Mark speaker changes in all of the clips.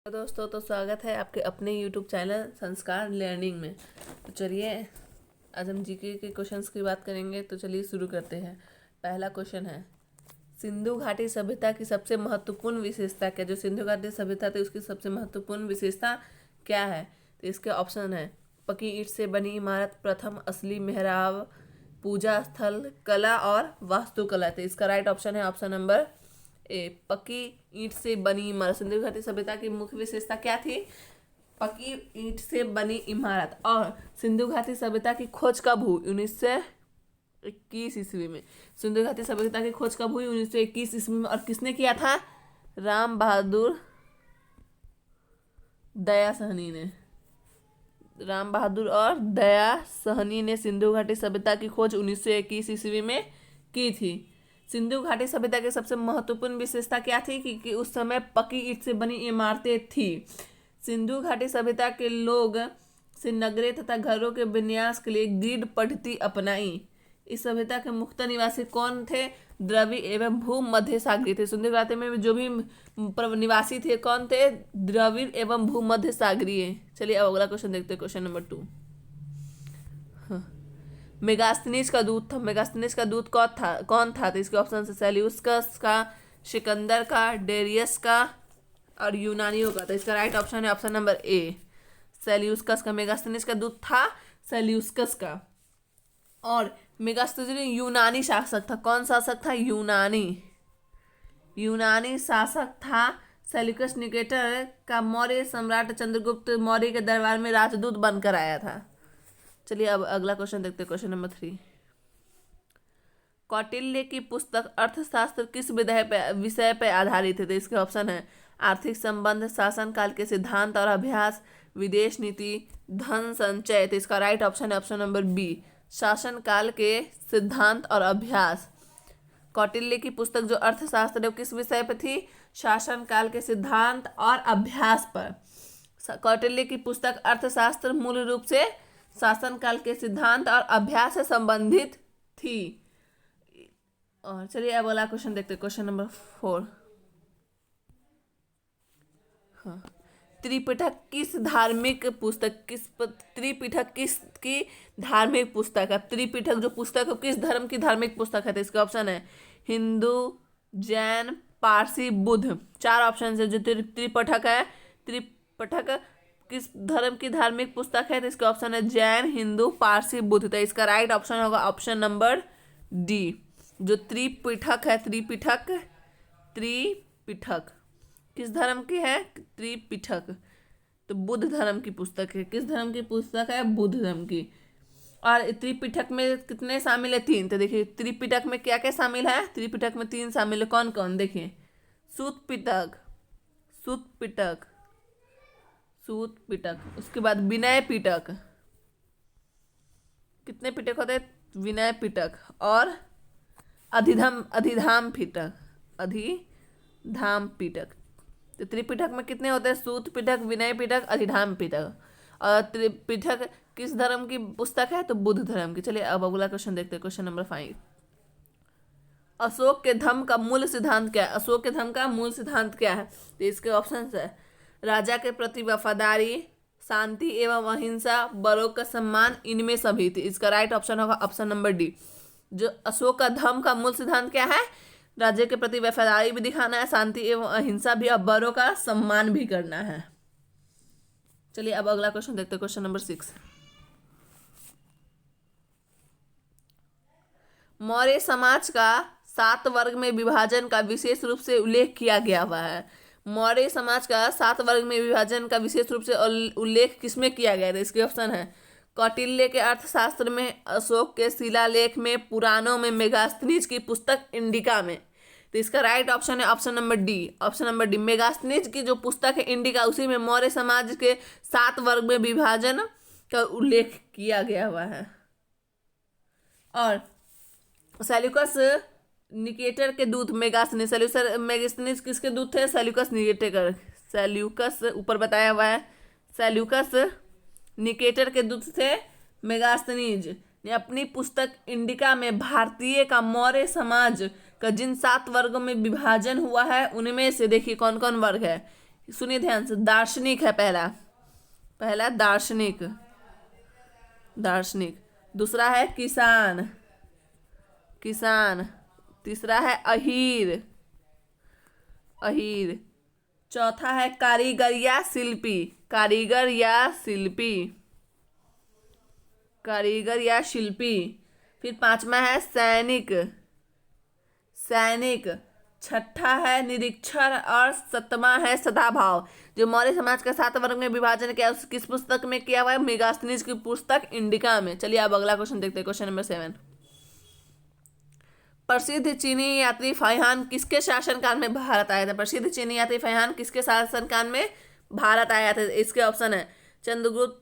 Speaker 1: तो दोस्तों स्वागत है आपके अपने YouTube चैनल संस्कार लर्निंग में। तो चलिए आज हम जीके के क्वेश्चंस की बात करेंगे। तो चलिए शुरू करते हैं। पहला क्वेश्चन है, सिंधु घाटी सभ्यता की सबसे महत्वपूर्ण विशेषता क्या? जो सिंधु घाटी सभ्यता थी उसकी सबसे महत्वपूर्ण विशेषता क्या है? तो इसके ऑप्शन है, पक्की ईंट से बनी इमारत, प्रथम असली मेहराब, पूजा स्थल, कला और वास्तुकला। तो इसका राइट ऑप्शन है ऑप्शन नंबर ए, पक्की ईंट से बनी इमारत। सिंधु घाटी सभ्यता की मुख्य विशेषता क्या थी? पक्की ईंट से बनी इमारत। और सिंधु घाटी सभ्यता की खोज कब हुई? 1921 ईस्वी में। सिंधु घाटी सभ्यता की खोज कब हुई? 1921 ईस्वी में। और किसने किया था? राम बहादुर दया सहनी ने। राम बहादुर और दया सहनी ने सिंधु घाटी सभ्यता की खोज 1921 ईस्वी में की थी। सिंधु घाटी सभ्यता की सबसे महत्वपूर्ण विशेषता क्या थी? कि उस समय पक्की ईंट से बनी इमारतें थी। सिंधु घाटी सभ्यता के लोग से नगरे तथा घरों के विन्यास के लिए ग्रिड पद्धति अपनाई। इस सभ्यता के मुख्य निवासी कौन थे? द्रविड़ एवं भूमध्य सागरीय थे। सिंधु घाटी में जो भी निवासी थे कौन थे? द्रविड़ एवं भूमध्य सागरीय। चलिए अब अगला क्वेश्चन देखते हैं, क्वेश्चन नंबर 2। मेगास्थनीज का दूत था। मेगास्थनीज का दूत कौन था? तो इसके ऑप्शन से सेल्यूकस का, सिकंदर का, डेरियस का और यूनानियों का। तो इसका राइट ऑप्शन है ऑप्शन नंबर ए, सेल्यूकस का। मेगास्थनीज का दूत था सेल्यूकस का। और मेगास्थनीज यूनानी शासक था। कौन शासक था? यूनानी शासक था सेल्यूकस। निकेटर का मौर्य सम्राट चंद्रगुप्त मौर्य के दरबार में राजदूत बनकर आया था। चलिए अब अगला क्वेश्चन देखते हैं, क्वेश्चन नंबर 3। कौटिल्य की पुस्तक अर्थशास्त्र किस विषय पर आधारित है? तो इसके ऑप्शन है, आर्थिक संबंध, शासन काल के सिद्धांत और अभ्यास, विदेश नीति, धन संचय। तो इसका राइट ऑप्शन है ऑप्शन नंबर बी, शासन काल के सिद्धांत और अभ्यास। कौटिल्य की पुस्तक जो अर्थशास्त्र है वो किस विषय पर थी? शासन काल के सिद्धांत और अभ्यास पर। कौटिल्य की पुस्तक अर्थशास्त्र मूल रूप से शासन काल के सिद्धांत और अभ्यास से संबंधित थी। और चलिए अब अगला क्वेश्चन देखते हैं, क्वेश्चन नंबर 4। हाँ, त्रिपिटक किस धार्मिक पुस्तक त्रिपिटक किसकी धार्मिक पुस्तक है? त्रिपिटक जो पुस्तक है किस धर्म की धार्मिक पुस्तक है? तो इसके ऑप्शन है, हिंदू, जैन, पारसी, बुद्ध। 4 ऑप्शन है। जो त्रिपिटक है, त्रिपिटक किस धर्म की धार्मिक पुस्तक है? तो इसका ऑप्शन है जैन, हिंदू, पारसी, बुद्ध। तो इसका राइट ऑप्शन होगा ऑप्शन नंबर डी। जो त्रिपिटक है, त्रिपिटक किस धर्म की है? त्रिपिटक तो बुद्ध धर्म की पुस्तक है। किस धर्म की पुस्तक है? बुद्ध धर्म की। और त्रिपिटक में कितने शामिल है? 3। तो देखिए त्रिपिटक में क्या क्या शामिल है? त्रिपिटक में 3 शामिल है। कौन कौन? देखिए, सूत पिटक, उसके बाद विनय पिटक। कितने पिटक होते हैं? विनय पिटक। और अधिधाम पिटक। तो त्रिपिटक में कितने होते हैं? सूत पिटक, विनय पिटक, अधिधाम पिटक। और त्रिपिटक किस धर्म की पुस्तक है? तो बुद्ध धर्म की। चलिए अब अगला क्वेश्चन देखते हैं, क्वेश्चन नंबर 5। अशोक के धर्म का मूल सिद्धांत क्या है? अशोक के धर्म का मूल सिद्धांत क्या है? तो इसके ऑप्शन है, राजा के प्रति वफादारी, शांति एवं अहिंसा, बड़ों का सम्मान, इनमें सभी थी। इसका राइट ऑप्शन होगा ऑप्शन नंबर डी। जो अशोक का धर्म का मूल सिद्धांत क्या है? राज्य के प्रति वफादारी भी दिखाना है, शांति एवं अहिंसा भी, और बड़ों का सम्मान भी करना है। चलिए अब अगला क्वेश्चन देखते हैं, क्वेश्चन नंबर 6। मौर्य समाज का 7 वर्ग में विभाजन का विशेष रूप से उल्लेख किया गया हुआ है। मौर्य समाज का 7 वर्ग में विभाजन का विशेष रूप से उल्लेख किसमें किया गया था? इसके ऑप्शन है, कौटिल्य के अर्थशास्त्र में, अशोक के शिलालेख में, पुराणों में, मेगास्थनीज की पुस्तक इंडिका में। तो इसका राइट ऑप्शन है ऑप्शन नंबर डी, मेगास्थनीज की जो पुस्तक है इंडिका, उसी में मौर्य समाज के 7 वर्ग में विभाजन का उल्लेख किया गया हुआ है। और सेल्यूकस निकेटर के दूत मेगास्थनीज। मेगास्थनीज किसके दूत थे? Seleucus Nicator. सेल्यूकस ऊपर बताया हुआ है, सेल्यूकस निकेटर के दूत थे मेगास्थनीज ने अपनी पुस्तक इंडिका में भारतीय का मौर्य समाज का जिन 7 वर्गों में विभाजन हुआ है उनमें से देखिए कौन कौन वर्ग है। सुनिए ध्यान से, दार्शनिक है पहला, पहला दार्शनिक, दार्शनिक। दूसरा है किसान, किसान। तीसरा है अहीर, अहीर। चौथा है कारीगर या शिल्पी, कारीगर या शिल्पी, कारीगर या शिल्पी। फिर पांचवा है सैनिक, सैनिक। छठा है निरीक्षर और सतवां है सदाभाव। जो मौर्य समाज का 7 वर्ग में विभाजन किया उस किस पुस्तक में किया हुआ है? मेगास्थनीज की पुस्तक इंडिका में। चलिए अब अगला क्वेश्चन देखते हैं, क्वेश्चन नंबर 7। प्रसिद्ध चीनी यात्री फाहियान किसके शासनकाल में भारत आए थे? प्रसिद्ध चीनी यात्री फाहियान किसके शासनकाल में भारत आया था? इसके ऑप्शन है चंद्रगुप्त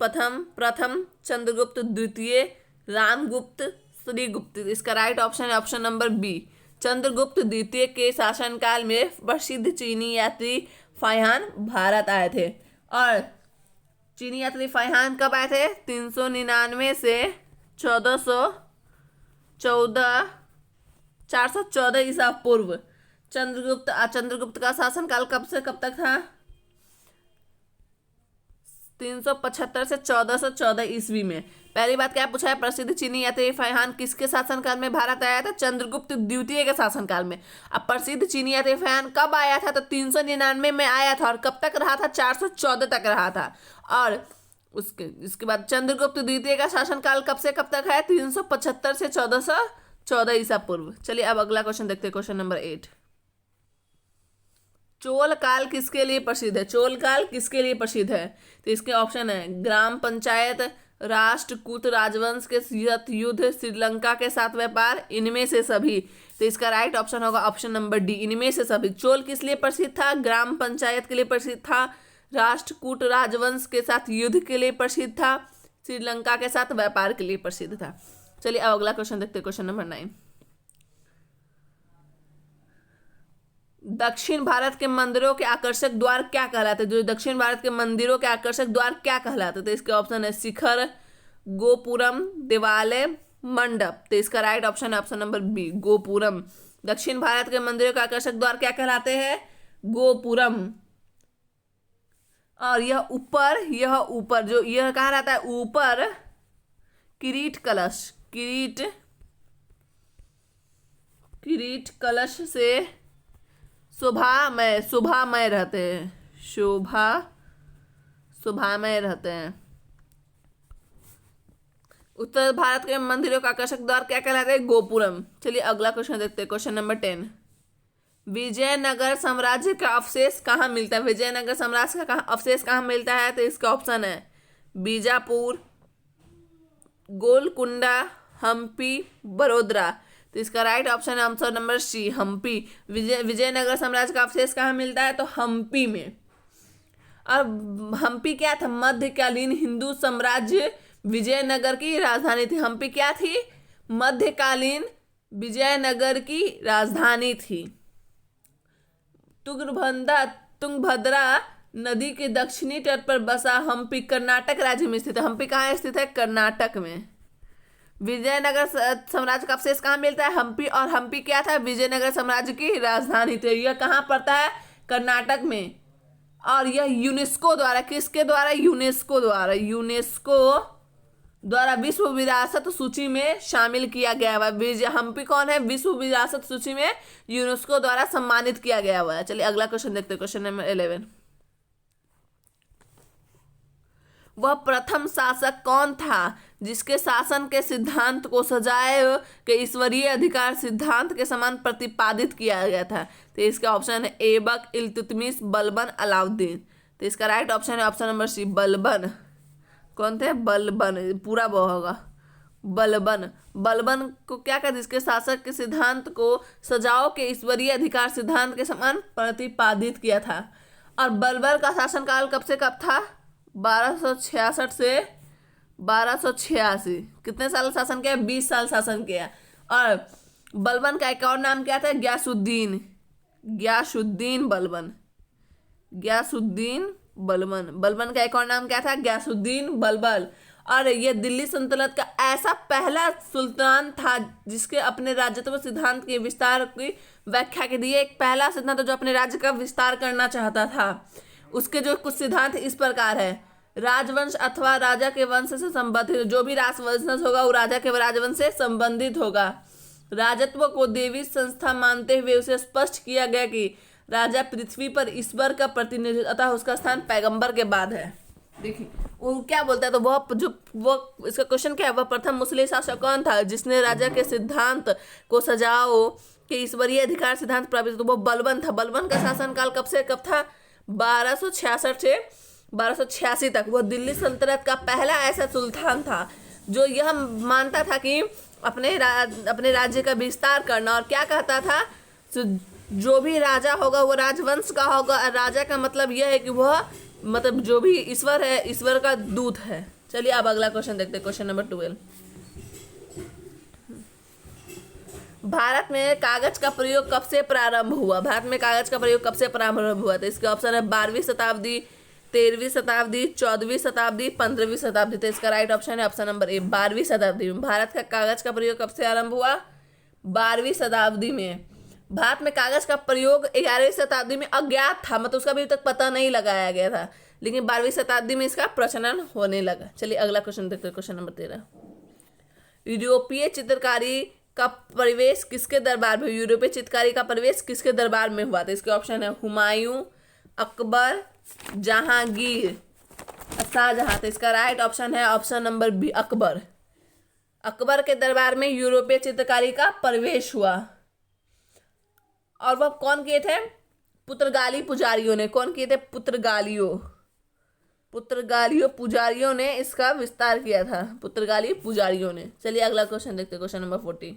Speaker 1: प्रथम, चंद्रगुप्त द्वितीय, रामगुप्त, श्रीगुप्त। इसका राइट ऑप्शन है ऑप्शन नंबर बी, चंद्रगुप्त द्वितीय के शासनकाल में प्रसिद्ध चीनी यात्री फाहियान भारत आए थे। और चीनी यात्री फाहियान कब आए थे? 399 से 414 ईसा पूर्व। चंद्रगुप्त का शासनकाल कब से कब तक था? 375 से 1414 ईस्वी में। पहली बात क्या पूछा है? प्रसिद्ध चीनी यात्री फाहियान किसके शासनकाल में भारत आया था? चंद्रगुप्त द्वितीय के शासनकाल में। अब प्रसिद्ध चीनी यात्री फाहियान कब आया था? तो 399 में आया था और कब तक रहा था? 414 तक रहा था। और इसके बाद चंद्रगुप्त द्वितीय का शासनकाल कब से कब तक है? 375 से 1414 ईसा पूर्व। चलिए अब अगला क्वेश्चन देखते हैं, क्वेश्चन नंबर 8। चोल काल किसके लिए प्रसिद्ध है? चोल काल किसके लिए प्रसिद्ध है? तो इसके ऑप्शन है ग्राम पंचायत, राष्ट्रकूट राजवंश के साथ युद्ध, श्रीलंका के साथ व्यापार, इनमें से सभी। तो इसका राइट ऑप्शन होगा ऑप्शन नंबर डी, इनमें से सभी। चोल किस लिए प्रसिद्ध था? ग्राम पंचायत के लिए प्रसिद्ध था, राष्ट्रकूट राजवंश के साथ युद्ध के लिए प्रसिद्ध था, श्रीलंका के साथ व्यापार के लिए प्रसिद्ध था। चलिए अब अगला क्वेश्चन देखते हैं, क्वेश्चन नंबर 9। दक्षिण भारत के मंदिरों के आकर्षक द्वार क्या कहलाते हैं? जो दक्षिण भारत के मंदिरों के आकर्षक द्वार क्या कहलाते? तो इसके ऑप्शन है शिखर, गोपुरम, देवालय, मंडप। तो इसका राइट ऑप्शन है ऑप्शन नंबर बी, गोपुरम। दक्षिण भारत के मंदिरों के आकर्षक द्वार क्या कहलाते हैं? गोपुरम। और यह ऊपर जो यह कहाँ रहता है? ऊपर किरीट कलश, किरीट कलश से शोभामय रहते हैं, शोभामय रहते हैं। उत्तर भारत के मंदिरों का आकर्षक द्वार क्या कहलाते हैं? गोपुरम। चलिए अगला क्वेश्चन देखते हैं, क्वेश्चन नंबर 10। विजयनगर साम्राज्य का अवशेष कहाँ मिलता है? विजयनगर साम्राज्य का अवशेष कहाँ मिलता है? तो इसका ऑप्शन है बीजापुर, गोलकुंडा, हम्पी, बड़ोदरा। तो इसका राइट ऑप्शन है option number C, Hampi. Vijayanagar साम्राज्य का अवशेष कहाँ मिलता है? तो हम्पी में। अब हम्पी क्या था? मध्यकालीन हिंदू साम्राज्य विजयनगर की राजधानी थी। हम्पी क्या थी? मध्यकालीन विजयनगर की राजधानी थी। तुंगभद्रा नदी के दक्षिणी तट पर बसा हम्पी कर्नाटक राज्य में स्थित है। हम्पी कहाँ स्थित है? कर्नाटक में। विजयनगर साम्राज्य का अवशेष कहाँ मिलता है? हम्पी। और हम्पी क्या था? विजयनगर साम्राज्य की राजधानी थी। यह कहाँ पड़ता है? कर्नाटक में। और यह यूनेस्को द्वारा, किसके द्वारा? यूनेस्को द्वारा विश्व विरासत सूची में शामिल किया गया हुआ है। हम्पी कौन है? विश्व विरासत सूची में यूनेस्को द्वारा सम्मानित किया गया हुआ है। चलिए अगला क्वेश्चन देखते हैं, क्वेश्चन नंबर 11। वह प्रथम शासक कौन था जिसके शासन के सिद्धांत को सजाए के ईश्वरीय अधिकार सिद्धांत के समान प्रतिपादित किया गया था? तो इसका ऑप्शन है ऐबक, इल्तुतमिश, बलबन, अलाउद्दीन। तो इसका राइट ऑप्शन है ऑप्शन नंबर सी, बलबन। कौन थे? बलबन, पूरा वो होगा बलबन। बलबन को क्या कहते? जिसके शासक के सिद्धांत को सजाओ के ईश्वरीय अधिकार सिद्धांत के समान प्रतिपादित किया था। और बलबन का शासनकाल कब से कब था? 1266 से 1286। कितने साल शासन किया? 20 साल शासन किया। और बलबन का एक और नाम क्या था? ग्यासुद्दीन बलबन। बलबन का एक और नाम क्या था? ग्यासुद्दीन बलबन। और यह दिल्ली सल्तनत का ऐसा पहला सुल्तान था जिसके अपने राज्यत्व सिद्धांत के विस्तार की व्याख्या के दिए एक पहला सिद्धांत जो अपने राज्य का विस्तार करना चाहता था। उसके जो कुछ सिद्धांत इस प्रकार है। राजवंश अथवा राजा के वंश से संबंधित, जो भी राजवंश होगा वो राजा के राजवंश से संबंधित होगा। राजत्व को देवी संस्था मानते हुए उसे स्पष्ट किया गया कि राजा पृथ्वी पर ईश्वर का प्रतिनिधित्व, अतः उसका स्थान पैगंबर के बाद है। देखिए वो क्या बोलता है, तो वो इसका क्वेश्चन क्या है, वह प्रथम मुस्लिम शासक कौन था जिसने राजा के सिद्धांत को सजाओ कि ईश्वरीय अधिकार सिद्धांत प्राप्त, तो वो बलबन था। बलबन का शासनकाल कब से कब था, 1266 से 1286 तक। वो दिल्ली सल्तनत का पहला ऐसा सुल्तान था जो यह मानता था कि अपने राज्य का विस्तार करना, और क्या कहता था, जो भी राजा होगा वो राजवंश का होगा। राजा का मतलब यह है कि वह मतलब जो भी ईश्वर है, ईश्वर का दूत है। चलिए अब अगला क्वेश्चन देखते हैं, क्वेश्चन नंबर 12। भारत में कागज का प्रयोग कब से प्रारंभ हुआ? भारत में कागज का प्रयोग कब से प्रारंभ हुआ? तो इसके ऑप्शन है 12वीं शताब्दी, 13वीं शताब्दी, 14वीं शताब्दी, 15वीं शताब्दी। तो इसका राइट ऑप्शन है ऑप्शन नंबर ए, 12वीं शताब्दी में। भारत का कागज का प्रयोग कब से आरंभ हुआ? 12वीं शताब्दी में। भारत में कागज का प्रयोग 11वीं शताब्दी में अज्ञात था, मतलब उसका अभी तक पता नहीं लगाया गया था, लेकिन 12वीं शताब्दी में इसका प्रचलन होने लगा। चलिए अगला क्वेश्चन देखते हैं, क्वेश्चन नंबर 13। यूरोपीय चित्रकारी का प्रवेश किसके दरबार में? यूरोपीय चित्रकारी का प्रवेश किसके दरबार में हुआ था? इसके ऑप्शन है हुमायूं, अकबर, जहांगीर, शाहजहां। तो इसका राइट ऑप्शन है option number B, Akbar. Akbar के दरबार में यूरोपीय चित्रकारी का प्रवेश हुआ। और वह कौन किए थे? पुर्तगाली पुजारियों ने। कौन किए थे? पुर्तगालियों पुजारियों ने इसका विस्तार किया था, पुर्तगाली पुजारियों ने। चलिए अगला क्वेश्चन देखते हैं, क्वेश्चन नंबर 14।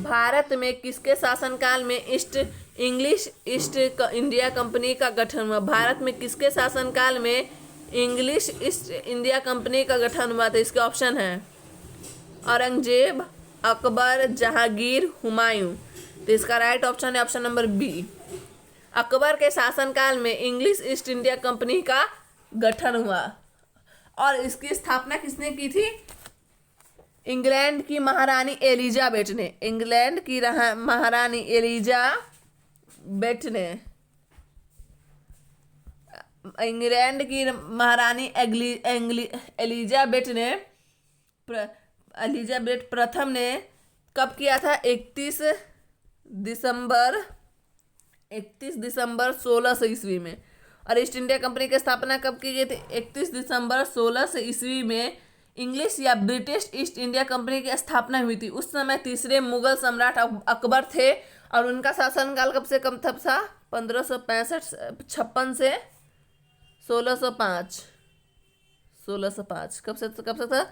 Speaker 1: भारत में किसके शासनकाल में इंग्लिश ईस्ट इंडिया कंपनी का गठन हुआ? भारत में किसके शासनकाल में इंग्लिश ईस्ट इंडिया कंपनी का गठन हुआ था? इसके ऑप्शन है औरंगजेब, अकबर, जहांगीर, हुमायूं। तो इसका राइट ऑप्शन है ऑप्शन नंबर बी, अकबर के शासनकाल में इंग्लिश ईस्ट इंडिया कंपनी का गठन हुआ। और इसकी स्थापना किसने की थी? इंग्लैंड की महारानी एलिजाबेथ ने। इंग्लैंड की महारानी एलिजाबेथ ने, इंग्लैंड की महारानी एलिजाबेथ प्रथम ने कब किया था? 31 दिसंबर 1600 ईस्वी में। और ईस्ट इंडिया कंपनी की स्थापना कब की गई थी? 31 दिसंबर 1600 ईस्वी में इंग्लिश या ब्रिटिश ईस्ट इंडिया कंपनी की स्थापना हुई थी। उस समय तीसरे मुगल सम्राट अकबर थे, और उनका शासनकाल कब से कब था? 1556 से 1605 कब से था?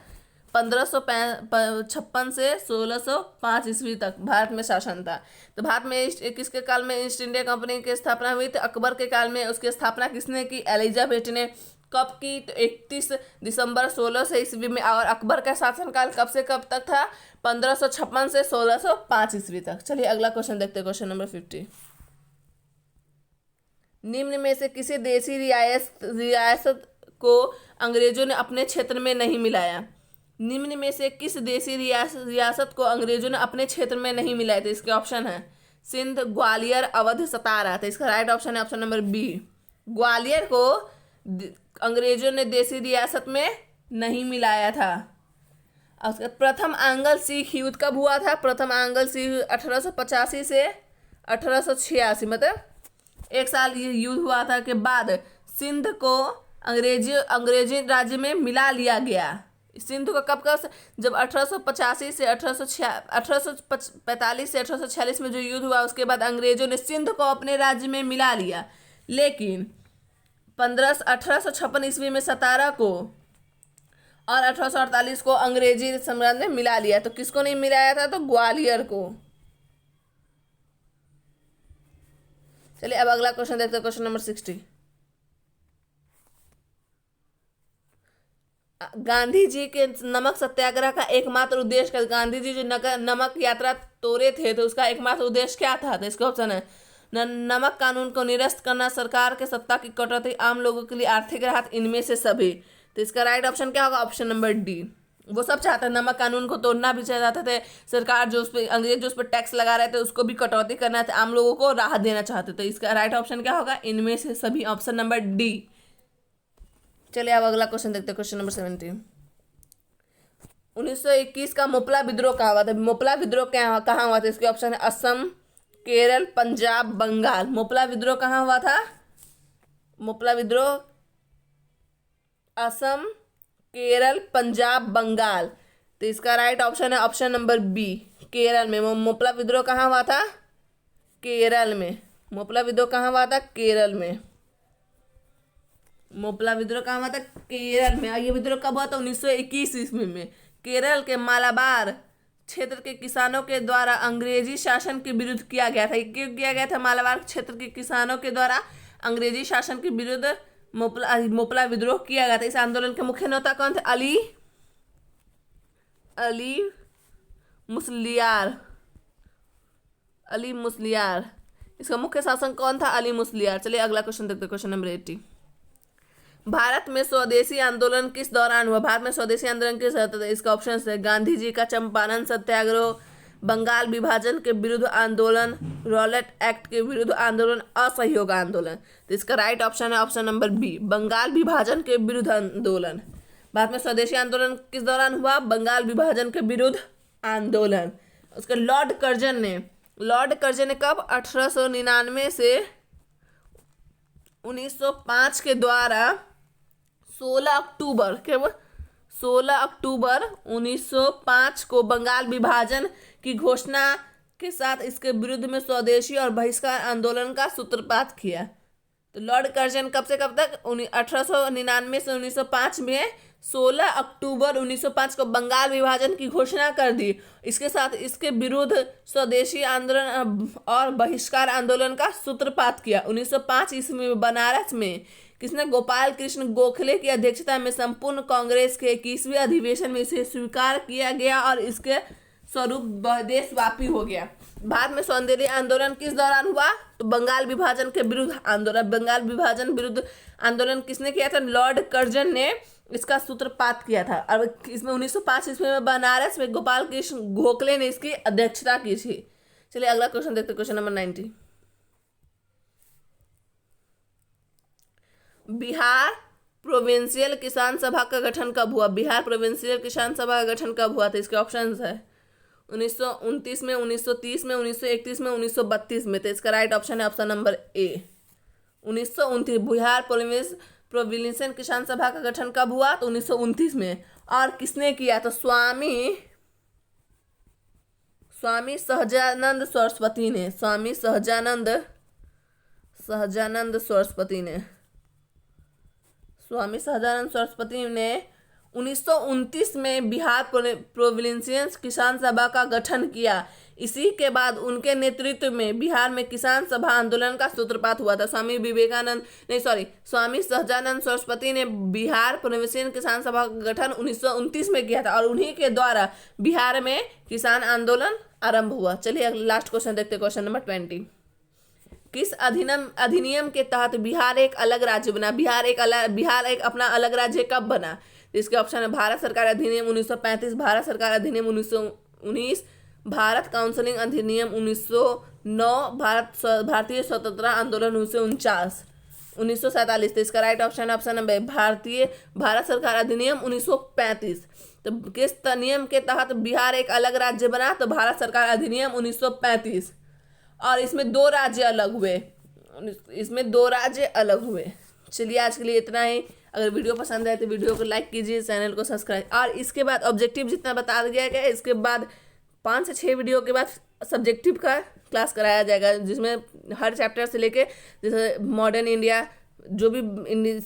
Speaker 1: 1556 से 1605 ईस्वी तक भारत में शासन था। तो भारत में किसके काल में ईस्ट इंडिया कंपनी की स्थापना हुई? तो अकबर के काल में उसकी स्थापना किसने की? एलिजाबेथ ने। कब की? तो 31 दिसंबर 1600 ईस्वी में। और अकबर का शासनकाल कब से कब तक था? 1556 से 1605 ईस्वी तक। चलिए अगला क्वेश्चन देखते हैं, क्वेश्चन नंबर 50। निम्न में से किसी देशी रियासत को अंग्रेजों ने अपने क्षेत्र में नहीं मिलाया? निम्न में से किस देशी रियासत को अंग्रेजों ने अपने क्षेत्र में नहीं मिलाया? तो इसके ऑप्शन है सिंध, ग्वालियर, अवध, सतारा। तो इसका राइट ऑप्शन है ऑप्शन नंबर बी, ग्वालियर को अंग्रेजों ने देशी रियासत में नहीं मिलाया था। उसका प्रथम आंग्ल सिख युद्ध कब हुआ था? प्रथम आंग्ल सिख 1885 से 1886, मतलब एक साल ये युद्ध हुआ था के बाद सिंध को अंग्रेजी राज्य में मिला लिया गया। सिंध को कब जब 1885 से 1845 से 1846 में जो युद्ध हुआ, उसके बाद अंग्रेजों ने सिंध को अपने राज्य में मिला लिया। लेकिन 1856 ईस्वी में सतारा को और 1848 को अंग्रेजी साम्राज्य ने मिला लिया। तो किसको नहीं मिलाया था? तो ग्वालियर को। चलिए अब अगला क्वेश्चन देखते हैं, क्वेश्चन नंबर 60। गांधी जी के नमक सत्याग्रह का एकमात्र उद्देश्य, गांधी जी जो नमक यात्रा तोड़े थे तो उसका एकमात्र उद्देश्य क्या था? तो इसका ऑप्शन है नमक कानून को निरस्त करना, सरकार के सत्ता की कटौती, आम लोगों के लिए आर्थिक राहत, इनमें से सभी। तो इसका राइट ऑप्शन क्या होगा? ऑप्शन नंबर डी, वो सब चाहते हैं, नमक कानून को तोड़ना भी चाहते थे, सरकार जो उस पर अंग्रेज जो उस पर टैक्स लगा रहे थे उसको भी कटौती करना थे, आम लोगों को राहत देना चाहते थे। इसका राइट ऑप्शन क्या होगा इनमें से सभी, ऑप्शन नंबर डी। चलिए अब अगला क्वेश्चन देखते हैं, क्वेश्चन नंबर 17। 1921 का मोपला विद्रोह कहाँ हुआ था? मोपला विद्रोह कहाँ हुआ था? इसके ऑप्शन है असम, केरल, पंजाब, बंगाल। मोपला विद्रोह कहाँ हुआ था? मोपला विद्रोह असम, केरल, पंजाब, बंगाल। तो इसका राइट ऑप्शन है ऑप्शन नंबर बी, केरल में। मोपला विद्रोह कहाँ हुआ था? केरल में। मोपला विद्रोह कहाँ हुआ था? केरल में। मोपला विद्रोह कहाँ हुआ था? केरल में। और ये विद्रोह कब हुआ था? 1921 ईस्वी में। केरल के मालाबार क्षेत्र के किसानों के द्वारा अंग्रेजी शासन के विरुद्ध किया गया था। क्यों किया गया था? मालाबार क्षेत्र के किसानों के द्वारा अंग्रेजी शासन के विरुद्ध मोपला विद्रोह किया गया था। इस आंदोलन के मुख्य नेता कौन थे? अली मुस्लियार। अली मुस्लियार। इसका मुख्य शासक कौन था? अली मुस्लियार। चलिए अगला क्वेश्चन देखते हैं, क्वेश्चन नंबर 80। भारत में स्वदेशी आंदोलन किस दौरान हुआ? भारत में स्वदेशी आंदोलन किस? इसका ऑप्शन है गांधी जी का चंपारण सत्याग्रह, बंगाल विभाजन के विरुद्ध आंदोलन, रॉलेट एक्ट के विरुद्ध आंदोलन, असहयोग आंदोलन। तो इसका राइट ऑप्शन है ऑप्शन नंबर बी, बंगाल विभाजन के विरुद्ध आंदोलन। भारत में स्वदेशी आंदोलन किस दौरान हुआ? बंगाल विभाजन के विरुद्ध आंदोलन। उसके लॉर्ड कर्जन ने कब? 1899 से 1905 के द्वारा 16 अक्टूबर 1905 को बंगाल विभाजन की घोषणा के साथ इसके विरुद्ध में स्वदेशी और बहिष्कार आंदोलन का सूत्रपात किया। तो लॉर्ड कर्जन कब से कब तक? 1899 से 1905 में 16 अक्टूबर 1905 को बंगाल विभाजन की घोषणा कर दी। इसके साथ इसके विरुद्ध स्वदेशी आंदोलन और बहिष्कार आंदोलन का सूत्रपात किया। 1905 ईस्वी में बनारस में किसने? गोपाल कृष्ण गोखले की अध्यक्षता में संपूर्ण कांग्रेस के 21वें अधिवेशन में इसे स्वीकार किया गया और इसके स्वरूप देशव्यापी हो गया। भारत में सौंदर्य आंदोलन किस दौरान हुआ? तो बंगाल विभाजन के विरुद्ध आंदोलन। बंगाल विभाजन विरुद्ध आंदोलन किसने किया था? लॉर्ड कर्जन ने इसका सूत्रपात किया था। और इसमें 1905 ईस्वी में बनारस में गोपाल कृष्ण गोखले ने इसकी अध्यक्षता की थी। चलिए अगला क्वेश्चन देखते हैं, क्वेश्चन नंबर 90। बिहार प्रोविंशियल किसान सभा का गठन कब हुआ? बिहार प्रोविंशियल किसान सभा का गठन कब हुआ था? इसके ऑप्शंस है 1929 में, 1930 में, 1931 में, 1932 में। तो इसका राइट ऑप्शन है option number A, 1929। Bihar provincial किसान सभा का गठन कब हुआ? तो 1929 में। और किसने किया? तो स्वामी सहजानंद सरस्वती ने। स्वामी सहजानंद सरस्वती ने 1929 में बिहार प्रोविंशियल किसान सभा का गठन किया। इसी के बाद उनके नेतृत्व में बिहार में किसान सभा आंदोलन का सूत्रपात हुआ था। स्वामी सहजानंद सरस्वती ने बिहार प्रोविंशियल किसान सभा का गठन 1929 में किया था और उन्हीं के द्वारा बिहार में किसान आंदोलन आरंभ हुआ। चलिए लास्ट क्वेश्चन देखते हैं, क्वेश्चन नंबर 20। किस अधिनियम के तहत बिहार एक अलग राज्य बना? बिहार एक अपना अलग राज्य कब बना? इसके ऑप्शन है भारत सरकार अधिनियम 1935, भारत सरकार अधिनियम 1919, भारत काउंसिलिंग अधिनियम 1909, भारतीय स्वतंत्रता आंदोलन 1947। तो इसका राइट ऑप्शन है ऑप्शन नंबर भारत सरकार अधिनियम 1935। तो किस नियम के तहत बिहार एक अलग राज्य बना? तो भारत सरकार अधिनियम 1935। और इसमें दो राज्य अलग हुए। चलिए आज के लिए इतना ही। अगर वीडियो पसंद आए तो वीडियो को लाइक कीजिए, चैनल को सब्सक्राइब। और इसके बाद ऑब्जेक्टिव जितना बता दिया गया, इसके बाद 5 से 6 वीडियो के बाद सब्जेक्टिव का क्लास कराया जाएगा, जिसमें हर चैप्टर से लेके जैसे मॉडर्न इंडिया जो भी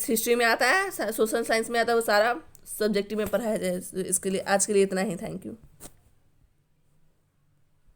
Speaker 1: हिस्ट्री में आता है, सोशल साइंस में आता है, वो सारा सब्जेक्टिव में पढ़ाया जाए। इसके लिए आज के लिए इतना ही। Thank you.